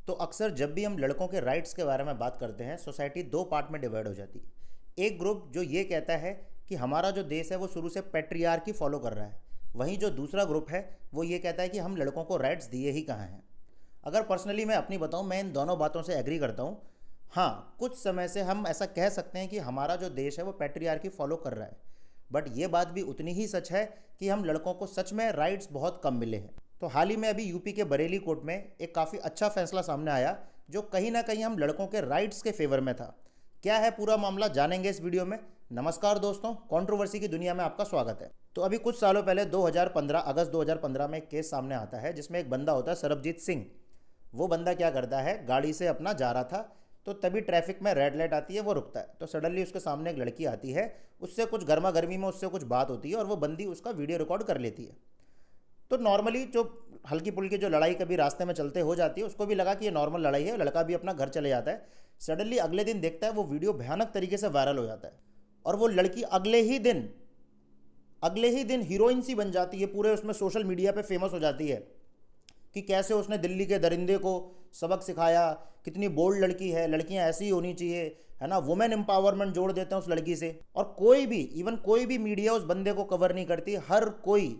तो अक्सर जब भी हम लड़कों के राइट्स के बारे में बात करते हैं, सोसाइटी दो पार्ट में डिवाइड हो जाती है। एक ग्रुप जो ये कहता है कि हमारा जो देश है वो शुरू से पैट्रियार्की फॉलो कर रहा है, वहीं जो दूसरा ग्रुप है वो ये कहता है कि हम लड़कों को राइट्स दिए ही कहाँ हैं। अगर पर्सनली मैं अपनी बताऊँ, मैं इन दोनों बातों से एग्री करता हूँ। हाँ, कुछ समय से हम ऐसा कह सकते हैं कि हमारा जो देश है वो पैट्रियार्की फॉलो कर रहा है, बट ये बात भी उतनी ही सच है कि हम लड़कों को सच में राइट्स बहुत कम मिले हैं। तो हाल ही में अभी यूपी के बरेली कोर्ट में एक काफ़ी अच्छा फैसला सामने आया जो कहीं ना कहीं हम लड़कों के राइट्स के फेवर में था। क्या है पूरा मामला, जानेंगे इस वीडियो में। नमस्कार दोस्तों, कंट्रोवर्सी की दुनिया में आपका स्वागत है। तो अभी कुछ सालों पहले 2015 अगस्त 2015 में एक केस सामने आता है जिसमें एक बंदा होता है सरबजीत सिंह। वो बंदा क्या करता है, गाड़ी से अपना जा रहा था तो तभी ट्रैफिक में रेड लाइट आती है, वो रुकता है तो सडनली उसके सामने एक लड़की आती है, उससे कुछ गर्मा गर्मी में उससे कुछ बात होती है और वो बंदी उसका वीडियो रिकॉर्ड कर लेती है। तो नॉर्मली जो हल्की फुल्की जो लड़ाई कभी रास्ते में चलते हो जाती है, उसको भी लगा कि ये नॉर्मल लड़ाई है, लड़का भी अपना घर चले जाता है। सडनली अगले दिन देखता है वो वीडियो भयानक तरीके से वायरल हो जाता है और वो लड़की अगले ही दिन हीरोइन सी बन जाती है, पूरे उसमें सोशल मीडिया पे फेमस हो जाती है कि कैसे उसने दिल्ली के दरिंदे को सबक सिखाया, कितनी बोल्ड लड़की है, लड़कियां ऐसी ही होनी चाहिए, है ना। वुमेन एम्पावरमेंट जोड़ देते हैं उस लड़की से। और कोई भी मीडिया उस बंदे को कवर नहीं करती। हर कोई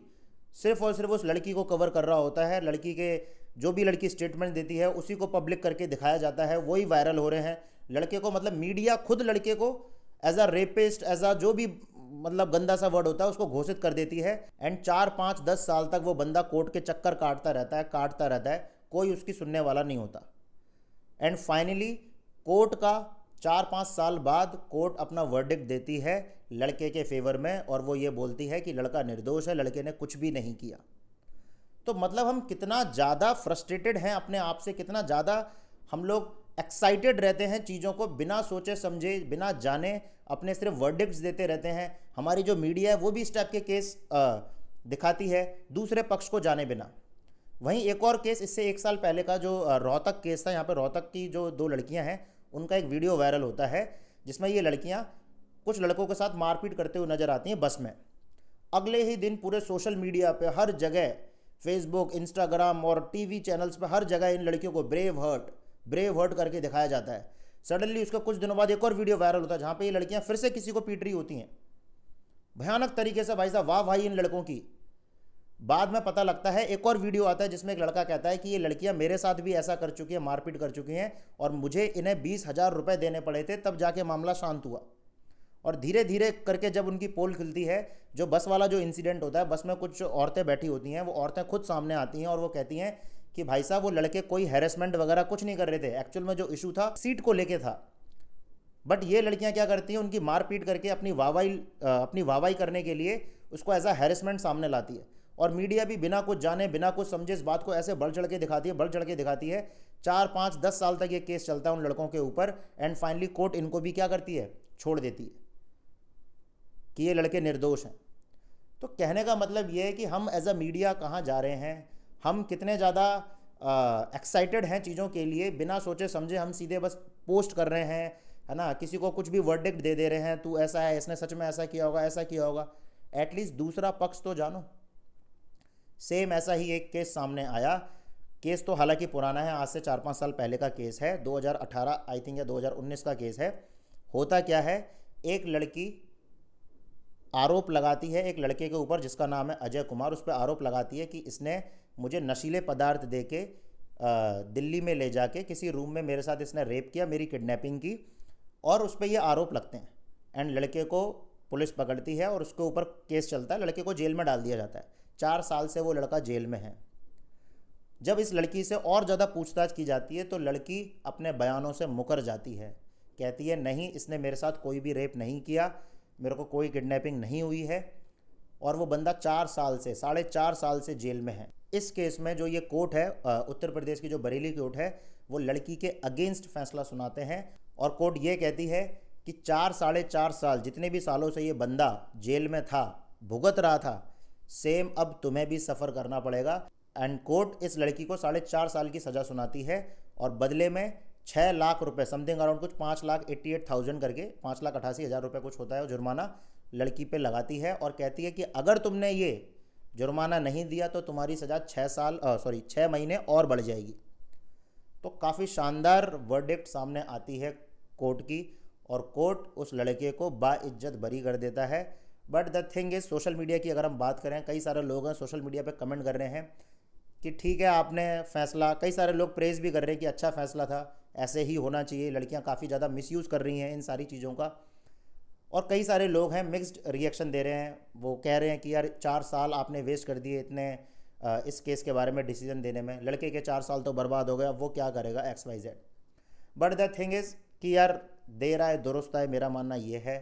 सिर्फ और सिर्फ उस लड़की को कवर कर रहा होता है। लड़की के जो भी लड़की स्टेटमेंट देती है उसी को पब्लिक करके दिखाया जाता है, वही वायरल हो रहे हैं। लड़के को मतलब मीडिया खुद लड़के को as a rapist, as a जो भी मतलब गंदा सा वर्ड होता है उसको घोषित कर देती है। एंड 4 5 10 साल तक वो बंदा कोर्ट के चक्कर काटता रहता है, कोई उसकी सुनने वाला नहीं होता। एंड फाइनली कोर्ट का 4 5 साल बाद कोर्ट अपना वर्डिक्ट देती है लड़के के फेवर में और वो ये बोलती है कि लड़का निर्दोष है, लड़के ने कुछ भी नहीं किया। तो मतलब हम कितना ज़्यादा फ्रस्ट्रेटेड हैं अपने आप से, कितना ज़्यादा हम लोग एक्साइटेड रहते हैं चीज़ों को बिना सोचे समझे, बिना जाने अपने सिर्फ वर्डिक्ट्स देते रहते हैं। हमारी जो मीडिया है वो भी इस टाइप के केस दिखाती है दूसरे पक्ष को जाने बिना। वहीं एक और केस इससे 1 साल पहले का जो रोहतक केस था, यहाँ पे रोहतक की जो 2 लड़कियां हैं उनका एक वीडियो वायरल होता है जिसमें ये लड़कियां कुछ लड़कों के साथ मारपीट करते हुए नजर आती हैं बस में। अगले ही दिन पूरे सोशल मीडिया पे हर जगह, फेसबुक, इंस्टाग्राम और टीवी चैनल्स पे हर जगह इन लड़कियों को ब्रेव हर्ट करके दिखाया जाता है। सडनली उसका कुछ दिनों बाद एक और वीडियो वायरल होता है जहाँ पे ये लड़कियाँ फिर से किसी को पीट रही होती हैं भयानक तरीके से। भाई साहब, वाह भाई इन लड़कों की। बाद में पता लगता है, एक और वीडियो आता है जिसमें एक लड़का कहता है कि ये लड़कियां मेरे साथ भी ऐसा कर चुकी हैं, मारपीट कर चुकी हैं और मुझे इन्हें 20,000 रुपये देने पड़े थे, तब जाके मामला शांत हुआ। और धीरे धीरे करके जब उनकी पोल खुलती है, जो बस वाला जो इंसिडेंट होता है, बस में कुछ औरतें बैठी होती हैं, वो औरतें खुद सामने आती हैं और वो कहती हैं कि भाई साहब वो लड़के कोई हैरेसमेंट वगैरह कुछ नहीं कर रहे थे, एक्चुअल में जो इशू था सीट को लेके था। बट ये लड़कियां क्या करती हैं, उनकी मारपीट करके अपनी वाहवाही करने के लिए उसको एज अ हैरेसमेंट सामने लाती है। और मीडिया भी बिना कुछ जाने बिना कुछ समझे इस बात को ऐसे बढ़ चढ़ के दिखाती है। 4 5 10 साल तक ये केस चलता है उन लड़कों के ऊपर। एंड फाइनली कोर्ट इनको भी क्या करती है, छोड़ देती है कि ये लड़के निर्दोष हैं। तो कहने का मतलब ये है कि हम एज अ मीडिया कहाँ जा रहे हैं, हम कितने ज़्यादा एक्साइटेड हैं चीज़ों के लिए, बिना सोचे समझे हम सीधे बस पोस्ट कर रहे हैं, है ना। किसी को कुछ भी वर्डिक्ट दे रहे हैं, तू ऐसा है, इसने सच में ऐसा किया होगा, ऐसा किया होगा। एटलीस्ट दूसरा पक्ष तो जानो। सेम ऐसा ही एक केस सामने आया। केस तो हालांकि पुराना है, आज से 4 5 साल पहले का केस है, 2018 आई थिंक या 2019 का केस है। होता क्या है, एक लड़की आरोप लगाती है एक लड़के के ऊपर जिसका नाम है अजय कुमार। उस पर आरोप लगाती है कि इसने मुझे नशीले पदार्थ दे के दिल्ली में ले जाके किसी रूम में मेरे साथ इसने रेप किया, मेरी किडनैपिंग की, और उस पर ये आरोप लगते हैं। एंड लड़के को पुलिस पकड़ती है और उसके ऊपर केस चलता है, लड़के को जेल में डाल दिया जाता है। 4 साल से वो लड़का जेल में है। जब इस लड़की से और ज़्यादा पूछताछ की जाती है तो लड़की अपने बयानों से मुकर जाती है, कहती है नहीं, इसने मेरे साथ कोई भी रेप नहीं किया, मेरे को कोई किडनैपिंग नहीं हुई है। और वो बंदा 4 साल से 4.5 साल से जेल में है। इस केस में जो ये कोर्ट है, उत्तर प्रदेश की जो बरेली कोर्ट है, वो लड़की के अगेंस्ट फैसला सुनाते हैं और कोर्ट ये कहती है कि 4 साल जितने भी सालों से ये बंदा जेल में था, भुगत रहा था, सेम अब तुम्हें भी सफ़र करना पड़ेगा। एंड कोर्ट इस लड़की को 4.5 साल की सज़ा सुनाती है और बदले में 6 लाख रुपए, समथिंग अराउंड कुछ 5,88,000 करके 5,88,000 रुपये कुछ होता है, जुर्माना लड़की पे लगाती है और कहती है कि अगर तुमने ये जुर्माना नहीं दिया तो तुम्हारी सज़ा 6 महीने और बढ़ जाएगी। तो काफ़ी शानदार वर्डिक्ट सामने आती है कोर्ट की, और कोर्ट उस लड़के को बाइज्जत बरी कर देता है। But the thing is, social media की अगर हम बात करें, कई सारे लोग हैं सोशल मीडिया पे कमेंट कर रहे हैं कि ठीक है आपने फैसला, कई सारे लोग प्रेज़ भी कर रहे हैं कि अच्छा फैसला था, ऐसे ही होना चाहिए। लड़कियां काफ़ी ज़्यादा मिसयूज़ कर रही हैं इन सारी चीज़ों का। और कई सारे लोग हैं मिक्स्ड रिएक्शन दे रहे हैं, वो कह रहे हैं कि यार 4 साल आपने वेस्ट कर दिए इतने इस केस के बारे में डिसीजन देने में, लड़के के 4 साल तो बर्बाद हो गए, अब वो क्या करेगा XYZ। But the thing is कि यार देर आए दुरुस्त आए, मेरा मानना ये है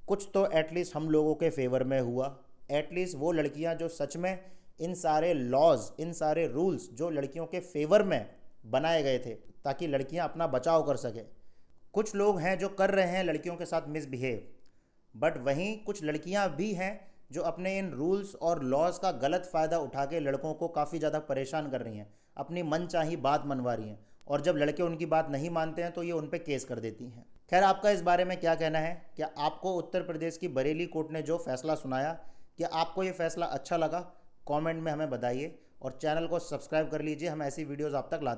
कुछ तो एटलीस्ट हम लोगों के फेवर में हुआ। एटलीस्ट वो लड़कियां जो सच में इन सारे लॉज, इन सारे रूल्स जो लड़कियों के फेवर में बनाए गए थे ताकि लड़कियां अपना बचाव कर सकें, कुछ लोग हैं जो कर रहे हैं लड़कियों के साथ मिसबिहेव, बट वहीं कुछ लड़कियां भी हैं जो अपने इन रूल्स और लॉज का गलत फ़ायदा उठा के लड़कों को काफ़ी ज़्यादा परेशान कर रही हैं, अपनी मनचाही बात मनवा रही हैं, और जब लड़के उनकी बात नहीं मानते हैं तो ये उन पे केस कर देती हैं। खैर, आपका इस बारे में क्या कहना है? क्या आपको उत्तर प्रदेश की बरेली कोर्ट ने जो फैसला सुनाया, क्या आपको ये फैसला अच्छा लगा? कमेंट में हमें बताइए, और चैनल को सब्सक्राइब कर लीजिए, हम ऐसी वीडियोज़ आप तक लाते